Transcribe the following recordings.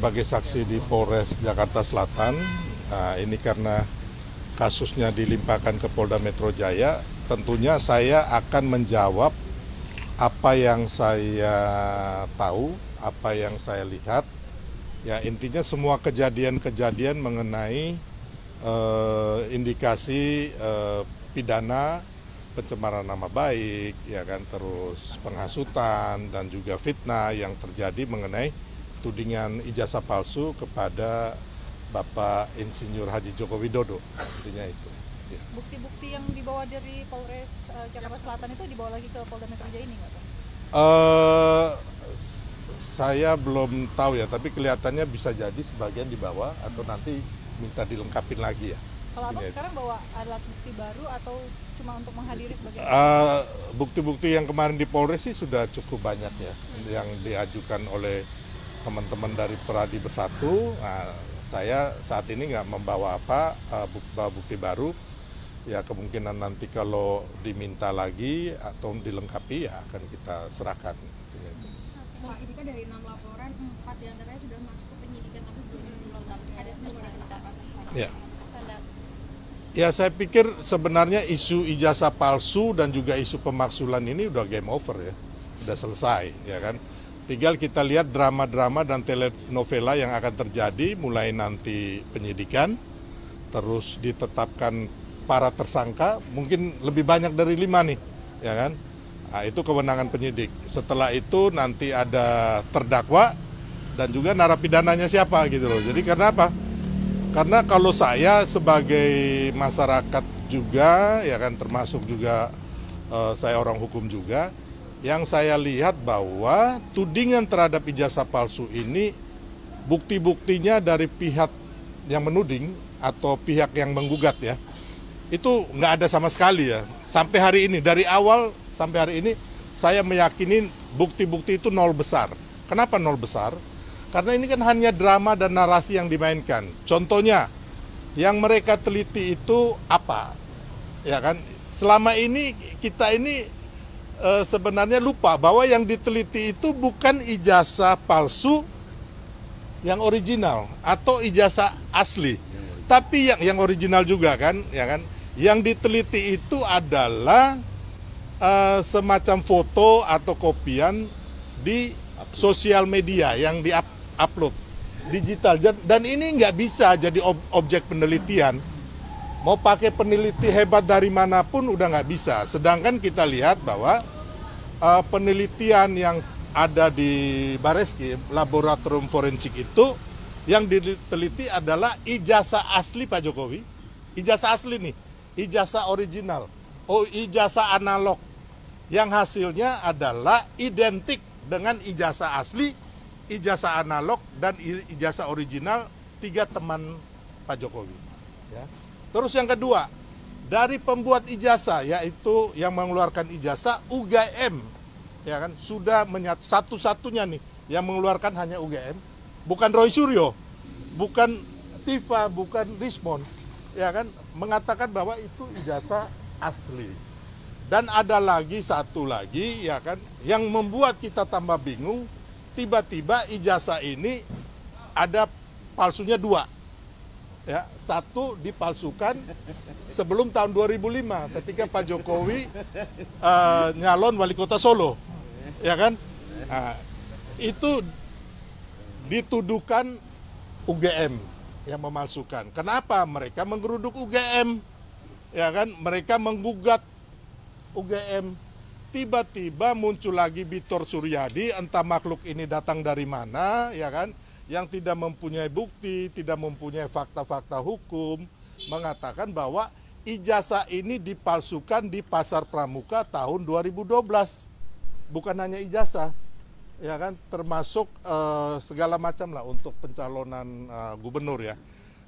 sebagai saksi di Polres Jakarta Selatan. Nah, ini karena kasusnya dilimpahkan ke Polda Metro Jaya, tentunya saya akan menjawab apa yang saya tahu, apa yang saya lihat. Ya, intinya semua kejadian-kejadian mengenai indikasi pidana pencemaran nama baik, ya kan, terus penghasutan dan juga fitnah yang terjadi mengenai tudingan ijazah palsu kepada Bapak Insinyur Haji Joko Widodo, intinya itu. Ya. Bukti-bukti yang dibawa dari Polres Jakarta Selatan itu dibawa lagi ke Polda Metro Jaya ini nggak, Pak? Saya belum tahu ya, tapi kelihatannya bisa jadi sebagian dibawa atau nanti minta dilengkapin lagi ya. Kalau Abang sekarang bawa alat bukti baru atau cuma untuk menghadiri sebagai bukti-bukti yang kemarin di Polres sih sudah cukup banyak ya, yang diajukan oleh teman-teman dari Peradi Bersatu. Nah, saya saat ini nggak membawa bukti baru. Ya, kemungkinan nanti kalau diminta lagi atau dilengkapi ya akan kita serahkan. Pak, ini kan dari 6 laporan, 4 diantaranya sudah masuk ke penyidikan tapi belum dilengkapi. Ada penyidikan. Ya. Ya, saya pikir sebenarnya isu ijazah palsu dan juga isu pemaksulan ini udah game over ya, udah selesai ya kan. Tinggal kita lihat drama-drama dan telenovela yang akan terjadi mulai nanti penyidikan, terus ditetapkan para tersangka, mungkin lebih banyak dari 5 nih, ya kan. Nah, itu kewenangan penyidik. Setelah itu nanti ada terdakwa dan juga narapidananya siapa gitu loh. Jadi karena apa? Karena kalau saya sebagai masyarakat juga, ya kan, termasuk juga saya orang hukum juga, yang saya lihat bahwa tudingan terhadap ijazah palsu ini bukti-buktinya dari pihak yang menuding atau pihak yang menggugat ya, itu nggak ada sama sekali ya. Sampai hari ini, dari awal sampai hari ini, saya meyakini bukti-bukti itu nol besar. Kenapa nol besar? Karena ini kan hanya drama dan narasi yang dimainkan. Contohnya, yang mereka teliti itu apa? Ya kan? Selama ini kita ini sebenarnya lupa bahwa yang diteliti itu bukan ijazah palsu yang original atau ijazah asli. Tapi yang original juga kan, ya kan? Yang diteliti itu adalah semacam foto atau kopian di sosial media yang di-upload digital, dan ini nggak bisa jadi objek penelitian. Mau pakai peneliti hebat dari manapun udah nggak bisa. Sedangkan kita lihat bahwa penelitian yang ada di Bareskrim, laboratorium forensik itu, yang diteliti adalah ijazah asli Pak Jokowi, ijazah asli nih, ijazah original, ijazah analog, yang hasilnya adalah identik dengan ijazah asli, ijazah analog, dan ijazah original 3 teman Pak Jokowi. Ya. Terus yang kedua, dari pembuat ijazah, yaitu yang mengeluarkan ijazah UGM, ya kan, sudah satu-satunya nih yang mengeluarkan hanya UGM, bukan Roy Suryo, bukan Tifa, bukan Rismon, ya kan, mengatakan bahwa itu ijazah asli. Dan ada lagi satu lagi, ya kan, yang membuat kita tambah bingung. Tiba-tiba ijazah ini ada palsunya 2. Ya, 1 dipalsukan sebelum tahun 2005 ketika Pak Jokowi nyalon wali kota Solo, ya kan? Nah, itu dituduhkan UGM yang memalsukan. Kenapa? Mereka menggeruduk UGM, ya kan? Mereka menggugat UGM. Tiba-tiba muncul lagi Bitor Suryadi, entah makhluk ini datang dari mana, ya kan, yang tidak mempunyai bukti, tidak mempunyai fakta-fakta hukum, mengatakan bahwa ijazah ini dipalsukan di Pasar Pramuka tahun 2012. Bukan hanya ijazah, ya kan, termasuk segala macam lah untuk pencalonan gubernur ya.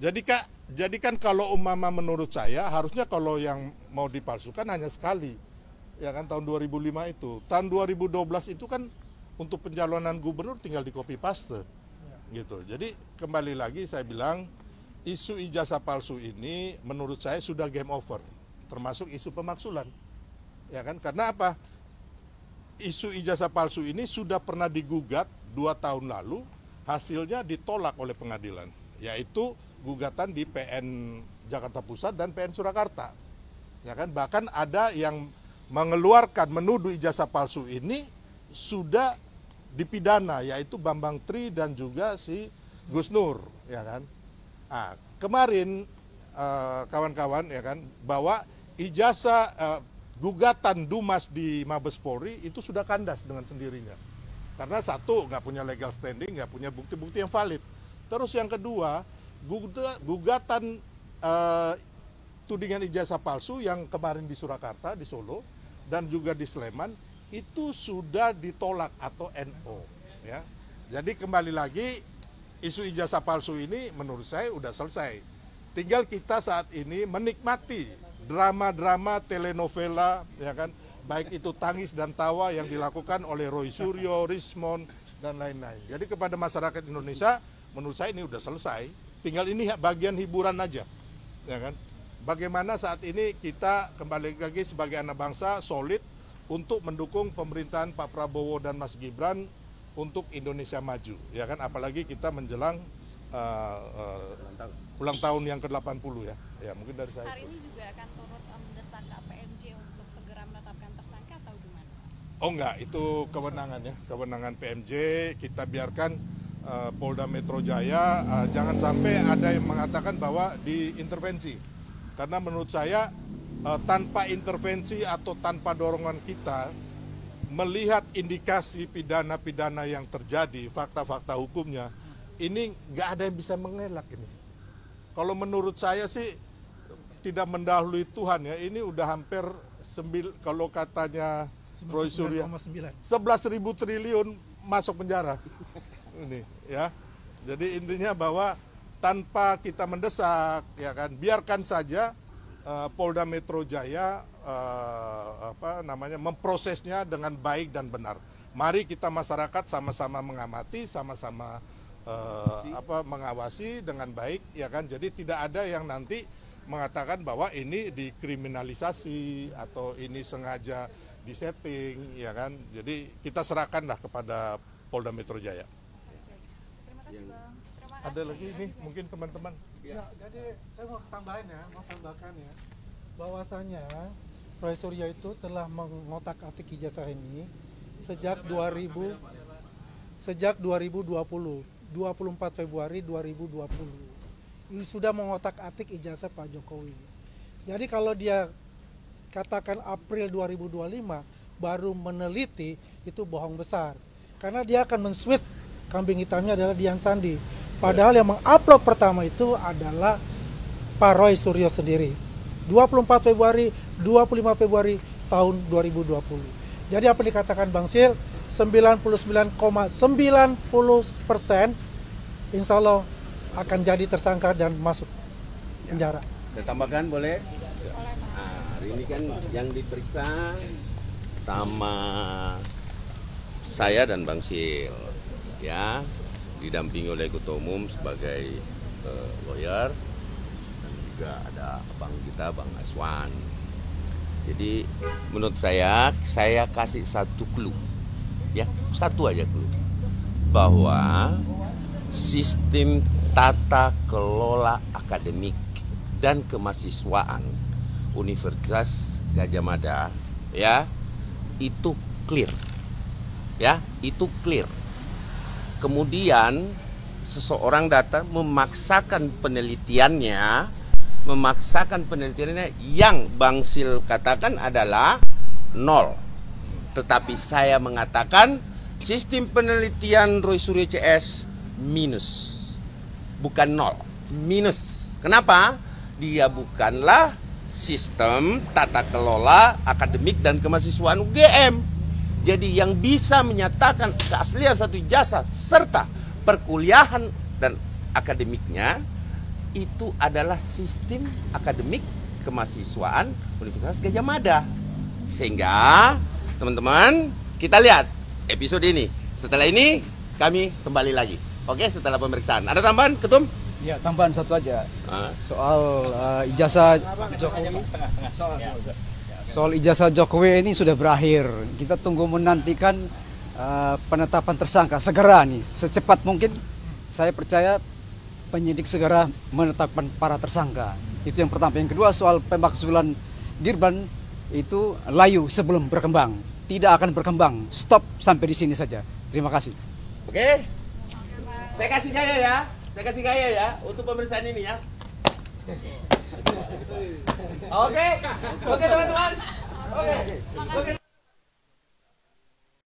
Jadi kan kalau umpama menurut saya, harusnya kalau yang mau dipalsukan hanya sekali. Ya kan, tahun 2005 itu. Tahun 2012 itu kan untuk pencalonan gubernur tinggal di copy paste. Gitu. Jadi kembali lagi saya bilang, isu ijazah palsu ini menurut saya sudah game over, termasuk isu pemaksulan. Ya kan? Karena apa? Isu ijazah palsu ini sudah pernah digugat 2 tahun lalu hasilnya ditolak oleh pengadilan, yaitu gugatan di PN Jakarta Pusat dan PN Surakarta. Ya kan, bahkan ada yang menuduh ijazah palsu ini sudah dipidana, yaitu Bambang Tri dan juga si Gus Nur, ya kan. Nah, kemarin kawan-kawan ya kan, bahwa ijazah gugatan Dumas di Mabes Polri itu sudah kandas dengan sendirinya. Karena satu, nggak punya legal standing, nggak punya bukti-bukti yang valid. Terus yang kedua, gugatan tudingan ijazah palsu yang kemarin di Surakarta, di Solo, dan juga di Sleman, itu sudah ditolak atau NO. Ya. Jadi kembali lagi, isu ijazah palsu ini menurut saya udah selesai. Tinggal kita saat ini menikmati drama-drama telenovela, ya kan, baik itu Tangis dan Tawa yang dilakukan oleh Roy Suryo, Rismond, dan lain-lain. Jadi kepada masyarakat Indonesia, menurut saya ini udah selesai. Tinggal ini bagian hiburan aja, ya kan. Bagaimana saat ini kita kembali lagi sebagai anak bangsa solid untuk mendukung pemerintahan Pak Prabowo dan Mas Gibran untuk Indonesia maju, ya kan. Apalagi kita menjelang ulang tahun yang ke-80 ya. Ya, mungkin dari saya. Hari ini juga akan turut mendesak KPMJ untuk segera menetapkan tersangka atau gimana? Oh enggak, itu kewenangan ya, kewenangan PMJ. Kita biarkan Polda Metro Jaya, jangan sampai ada yang mengatakan bahwa diintervensi. Karena menurut saya tanpa intervensi atau tanpa dorongan kita melihat indikasi pidana-pidana yang terjadi, fakta-fakta hukumnya, ini nggak ada yang bisa mengelak ini. Kalau menurut saya sih tidak mendahului Tuhan ya, ini udah hampir kalau katanya Roy Suryo 11.000 triliun masuk penjara. Ini ya. Jadi intinya bahwa tanpa kita mendesak, ya kan, biarkan saja Polda Metro Jaya memprosesnya dengan baik dan benar. Mari kita masyarakat sama-sama mengamati, sama-sama mengawasi dengan baik, ya kan. Jadi tidak ada yang nanti mengatakan bahwa ini dikriminalisasi atau ini sengaja disetting, ya kan. Jadi kita serahkanlah kepada Polda Metro Jaya. Terima kasih Bang. Ada lagi ini mungkin teman-teman. Ya, jadi saya mau tambahkan ya, bahwasanya Roy Suryo itu telah mengotak-atik ijazah ini sejak 2020, 24 Februari 2020. Ini sudah mengotak-atik ijazah Pak Jokowi. Jadi kalau dia katakan April 2025 baru meneliti, itu bohong besar. Karena dia akan men-switch kambing hitamnya adalah Dian Sandi. Padahal yang mengupload pertama itu adalah Pak Roy Suryo sendiri. 24 Februari, 25 Februari tahun 2020. Jadi apa dikatakan Bang Sil, 99,90% insya Allah akan jadi tersangka dan masuk penjara. Saya tambahkan boleh? Hari ini kan yang diperiksa sama saya dan Bang Sil, ya, didampingi oleh Ketua Umum sebagai lawyer, dan juga ada abang kita, Bang Aswan. Jadi menurut saya kasih satu clue, ya, satu aja clue, bahwa sistem tata kelola akademik dan kemahasiswaan Universitas Gadjah Mada, ya, itu clear, ya, itu clear. Kemudian seseorang datang memaksakan penelitiannya yang Bang Sil katakan adalah 0. Tetapi saya mengatakan sistem penelitian Roy Suryo CS minus, bukan 0, minus. Kenapa? Dia bukanlah sistem tata kelola akademik dan kemahasiswaan UGM. Jadi yang bisa menyatakan keaslian satu ijazah serta perkuliahan dan akademiknya itu adalah sistem akademik kemahasiswaan Universitas Gadjah Mada. Sehingga teman-teman kita lihat episode ini. Setelah ini kami kembali lagi. Oke, setelah pemeriksaan. Ada tambahan, Ketum? Ya, tambahan satu aja. Soal ijazah Jokowi. Soal ijazah Jokowi ini sudah berakhir. Kita tunggu menantikan penetapan tersangka segera nih, secepat mungkin saya percaya penyidik segera menetapkan para tersangka. Itu yang pertama. Yang kedua, soal pemakzulan Dirban itu layu sebelum berkembang. Tidak akan berkembang. Stop sampai di sini saja. Terima kasih. Oke? Saya kasih gaya ya. Saya kasih gaya ya untuk pemeriksaan ini ya. Oke? Oke teman-teman? Oke.